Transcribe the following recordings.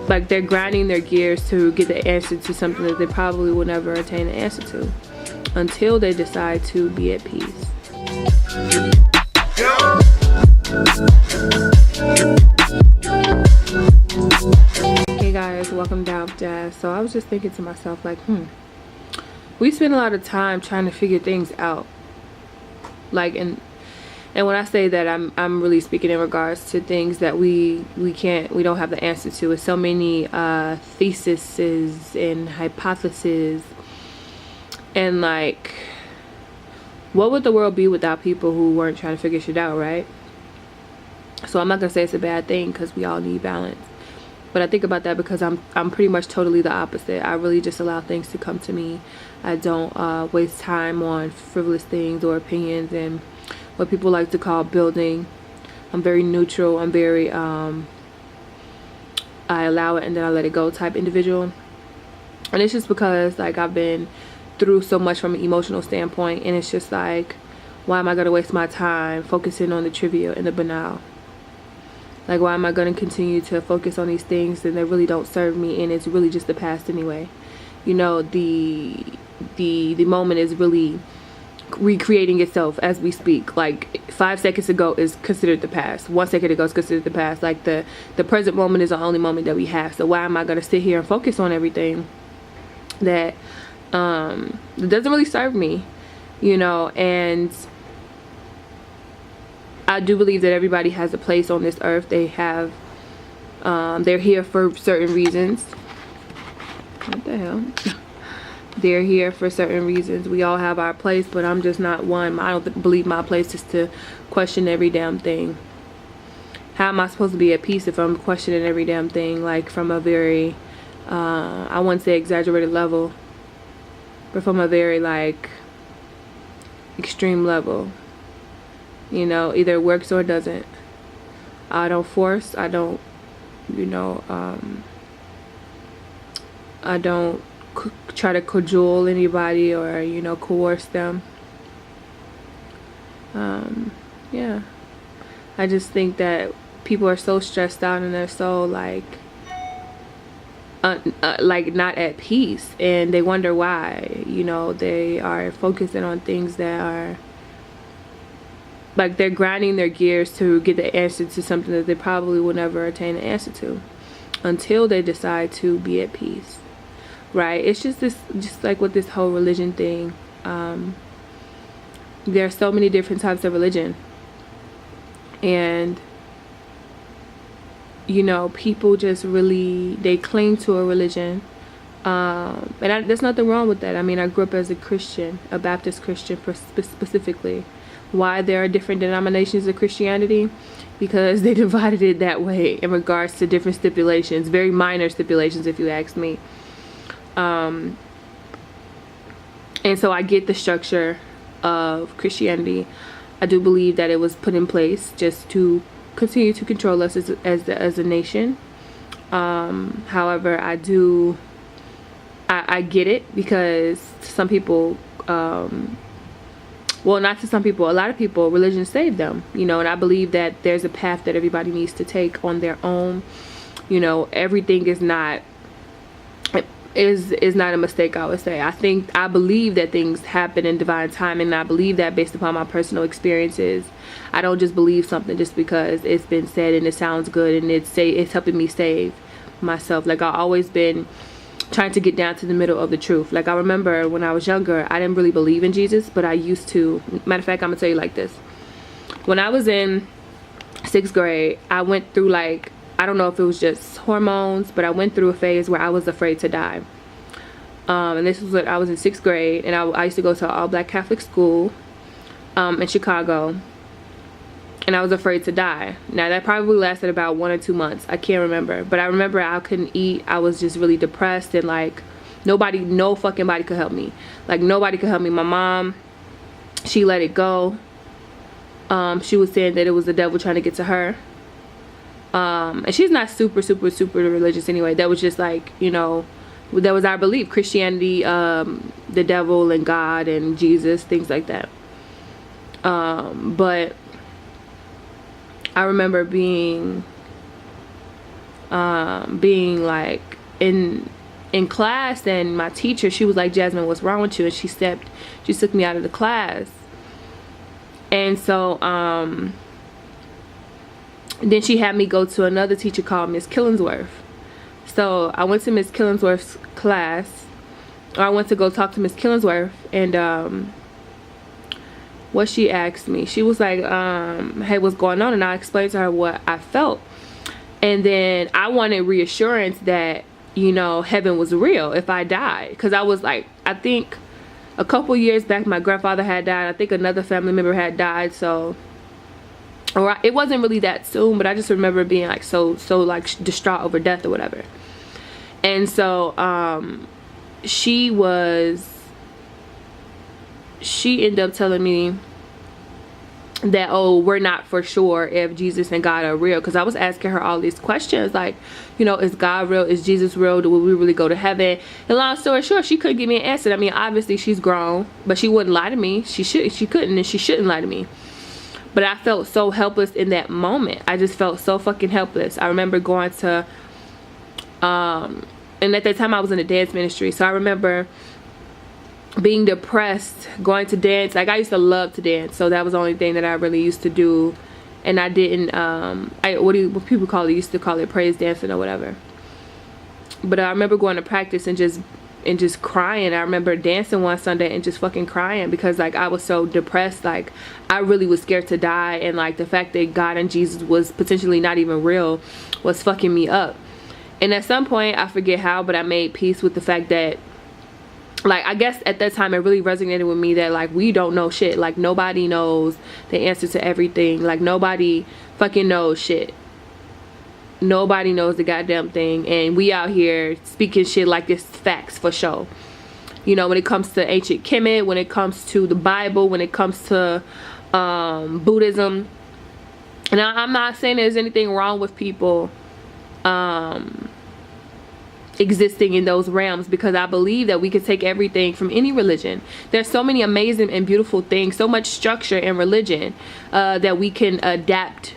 like they're grinding their gears to get the answer to something that they probably will never attain the answer to until they decide to be at peace. Hey guys, welcome to Down Jazz. So I was just thinking to myself, like, we spend a lot of time trying to figure things out. Like, and when I say that, I'm really speaking in regards to things that we don't have the answer to. It's so many theses and hypotheses, and like, what would the world be without people who weren't trying to figure shit out, right? So I'm not gonna say it's a bad thing, because we all need balance. But I think about that because I'm pretty much totally the opposite. I really just allow things to come to me. I don't waste time on frivolous things or opinions and what people like to call building. I'm very neutral. I'm very I allow it and then I let it go type individual. And it's just because, like, I've been through so much from an emotional standpoint, and it's just like, why am I gonna waste my time focusing on the trivial and the banal? Like, why am I going to continue to focus on these things that really don't serve me, and it's really just the past anyway? You know, the moment is really recreating itself as we speak. Like, 5 seconds ago is considered the past. 1 second ago is considered the past. Like, the present moment is the only moment that we have. So why am I going to sit here and focus on everything that doesn't really serve me? You know, and I do believe that everybody has a place on this earth. They have, they're here for certain reasons. What the hell? They're here for certain reasons. We all have our place, but I'm just not one. I don't believe my place is to question every damn thing. How am I supposed to be at peace if I'm questioning every damn thing, like, from a very, I wouldn't say exaggerated level, but from a very, like, extreme level? You know, either it works or it doesn't. I don't force. I don't, you know, I don't try to cajole anybody or, you know, coerce them. Yeah. I just think that people are so stressed out and they're so, like not at peace, and they wonder why. You know, they are focusing on things that are, like, they're grinding their gears to get the answer to something that they probably will never attain the answer to until they decide to be at peace, right? It's just like with this whole religion thing. There are so many different types of religion, and, you know, people just really, they cling to a religion, and there's nothing wrong with that. I mean, I grew up as a Christian, a Baptist Christian specifically. Why there are different denominations of Christianity? Because they divided it that way in regards to different stipulations, very minor stipulations if you ask me. And so I get the structure of Christianity. I do believe that it was put in place just to continue to control us as a nation. However, I get it, because some people, well, not to some people, a lot of people, religion saved them, you know, and I believe that there's a path that everybody needs to take on their own. You know, everything is not a mistake, I would say. I believe that things happen in divine time, and I believe that based upon my personal experiences. I don't just believe something just because it's been said and it sounds good and it's helping me save myself. Like, I've always been trying to get down to the middle of the truth. Like, I remember when I was younger, I didn't really believe in Jesus, but I used to. Matter of fact, I'm gonna tell you like this. When I was in 6th grade, I went through, like, I don't know if it was just hormones, but I went through a phase where I was afraid to die. And this was when I was in 6th grade, and I used to go to an all-black Catholic school in Chicago, and I was afraid to die. Now, that probably lasted about 1 or 2 months. I can't remember, but I remember I couldn't eat. I was just really depressed, and, like, no fucking body could help me. Like, nobody could help me. My mom, she let it go. She was saying that it was the devil trying to get to her. And she's not super religious anyway. That was just, like, you know, that was our belief. Christianity, the devil and God and Jesus, things like that. But I remember being being like in class, and my teacher, she was like, Jasmine, what's wrong with you? And she took me out of the class. And so then she had me go to another teacher called Miss Killingsworth. So I went to Miss Killingsworth's class, or I went to go talk to Miss Killingsworth, and what she asked me, she was like, hey, what's going on? And I explained to her what I felt. And then I wanted reassurance that, you know, heaven was real if I died. Because I was like, I think a couple years back, my grandfather had died. I think another family member had died. So, or it wasn't really that soon, but I just remember being like so like distraught over death or whatever. And so she ended up telling me that, oh, we're not for sure if Jesus and God are real. Because I was asking her all these questions like, you know, is God real? Is Jesus real? Will we really go to heaven? And long story short, she couldn't give me an answer. I mean, obviously she's grown, but she wouldn't lie to me. She couldn't, and she shouldn't lie to me. But I felt so helpless in that moment. I just felt so fucking helpless. I remember going to and at that time I was in the dance ministry, so I remember being depressed, going to dance. Like, I used to love to dance, so that was the only thing that I really used to do. And I didn't what people call it, used to call it praise dancing or whatever. But I remember going to practice and just crying. I remember dancing one Sunday and just fucking crying because, like, I was so depressed. Like, I really was scared to die, and like the fact that God and Jesus was potentially not even real was fucking me up. And at some point, I forget how, but I made peace with the fact that, like, I guess at that time it really resonated with me that, like, we don't know shit. Like, nobody knows the answer to everything. Like, nobody fucking knows shit. Nobody knows the goddamn thing, and we out here speaking shit like it's facts for sure. You know, when it comes to ancient Kemet, when it comes to the Bible, when it comes to Buddhism. And I'm not saying there's anything wrong with people existing in those realms, because I believe that we can take everything from any religion. There's so many amazing and beautiful things, so much structure in religion that we can adapt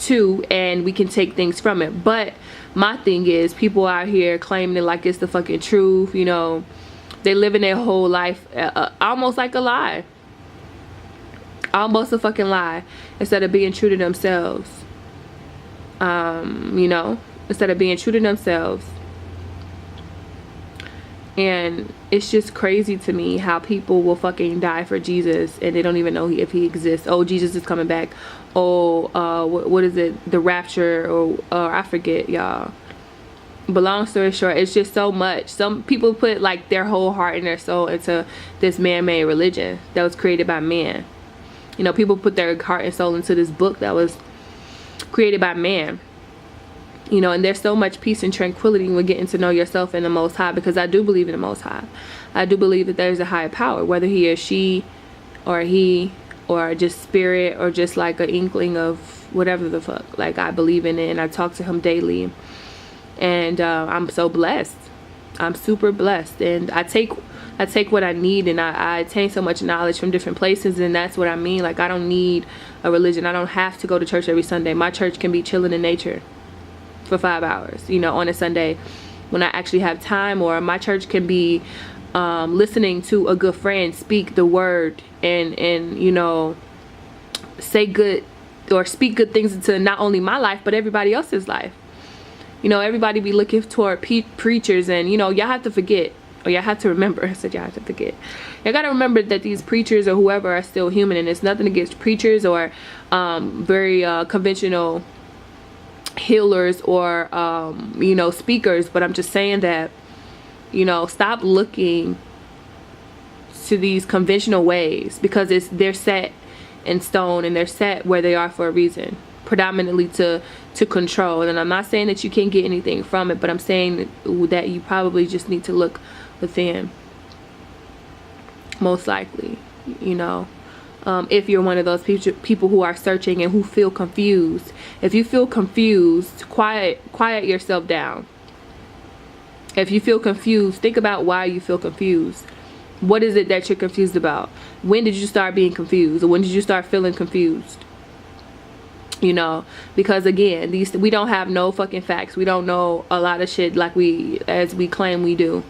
to, and we can take things from it. But my thing is, people out here claiming it like it's the fucking truth. You know, they living their whole life almost like a lie, almost a fucking lie, instead of being true to themselves. You know, instead of being true to themselves. And it's just crazy to me how people will fucking die for Jesus and they don't even know if he exists. Oh, Jesus is coming back. Oh, what is it? The rapture, or I forget, y'all. But long story short, it's just so much. Some people put like their whole heart and their soul into this man-made religion that was created by man. You know, people put their heart and soul into this book that was created by man. You know, and there's so much peace and tranquility when getting to know yourself in the Most High, because I do believe in the Most High. I do believe that there's a higher power, whether he or she or he or just spirit or just like an inkling of whatever the fuck. Like, I believe in it, and I talk to him daily, and I'm so blessed. I'm super blessed, and I take what I need, and I attain so much knowledge from different places. And that's what I mean. Like, I don't need a religion. I don't have to go to church every Sunday. My church can be chilling in nature for 5 hours, you know, on a Sunday when I actually have time. Or my church can be listening to a good friend speak the word and you know, say good or speak good things into not only my life but everybody else's life. You know, everybody be looking toward preachers, and you know, y'all have to forget, or y'all have to remember, I said y'all have to forget, you gotta remember that these preachers or whoever are still human, and it's nothing against preachers or very conventional healers or you know, speakers. But I'm just saying that, you know, stop looking to these conventional ways, because they're set in stone, and they're set where they are for a reason, predominantly to control. And I'm not saying that you can't get anything from it, but I'm saying that you probably just need to look within, most likely. You know, if you're one of those people who are searching and who feel confused. If you feel confused, quiet yourself down. If you feel confused, think about why you feel confused. What is it that you're confused about? When did you start being confused? Or when did you start feeling confused? You know, because again, we don't have no fucking facts. We don't know a lot of shit like we claim we do.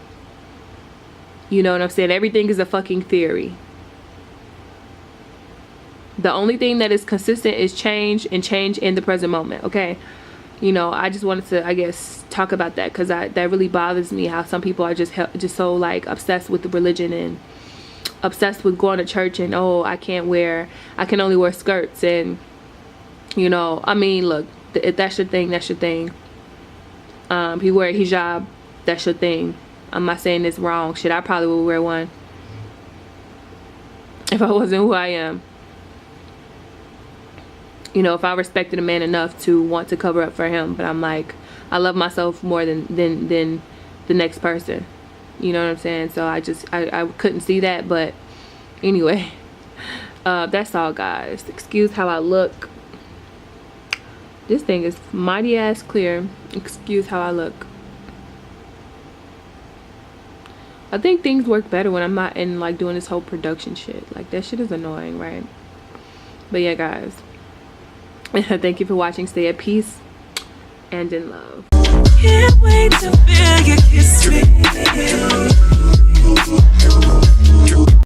You know what I'm saying? Everything is a fucking theory. The only thing that is consistent is change, and change in the present moment. Okay, you know, I just wanted to, I guess, talk about that, because that really bothers me, how some people are just so like obsessed with the religion and obsessed with going to church, and oh, I can only wear skirts, and you know, I mean, look, if that's your thing, that's your thing. If you wear a hijab, that's your thing. I'm not saying it's wrong. Shit, I probably would wear one if I wasn't who I am. You know, if I respected a man enough to want to cover up for him. But I'm like, I love myself more than the next person. You know what I'm saying? So I couldn't see that. But anyway, that's all, guys. Excuse how I look. This thing is mighty ass clear. Excuse how I look. I think things work better when I'm not in like doing this whole production shit. Like, that shit is annoying, right? But yeah, guys, thank you for watching. Stay at peace and in love.